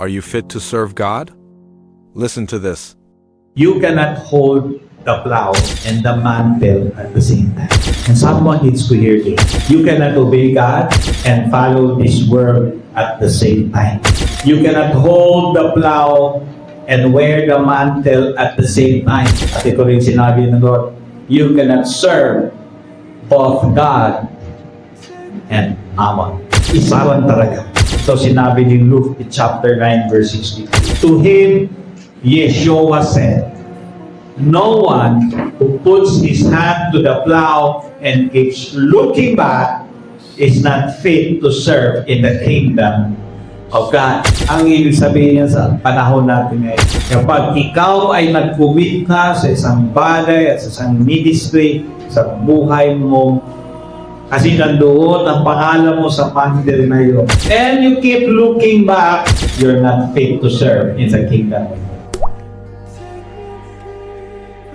Are you fit to serve God? Listen to this. You cannot hold the plow and the mantle at the same time. And someone needs to hear this. You cannot obey God and follow this world at the same time. You cannot hold the plow and wear the mantle at the same time. At ito rin sinabi ng Lord, you cannot serve both God and Mammon. Isa lang talaga. So sinabi ni Luke chapter 9 verse 60. To him, Yeshua said, no one who puts his hand to the plow and keeps looking back is not fit to serve in the kingdom of God. Ang ibig sabihin niya sa panahon natin ngayon, kapag ikaw ay nag-commit na sa isang bagay at sa isang ministry sa buhay mo, kasi nandoon ang pangalan mo sa pandir na yun, and you keep looking back, you're not fit to serve in the kingdom of God.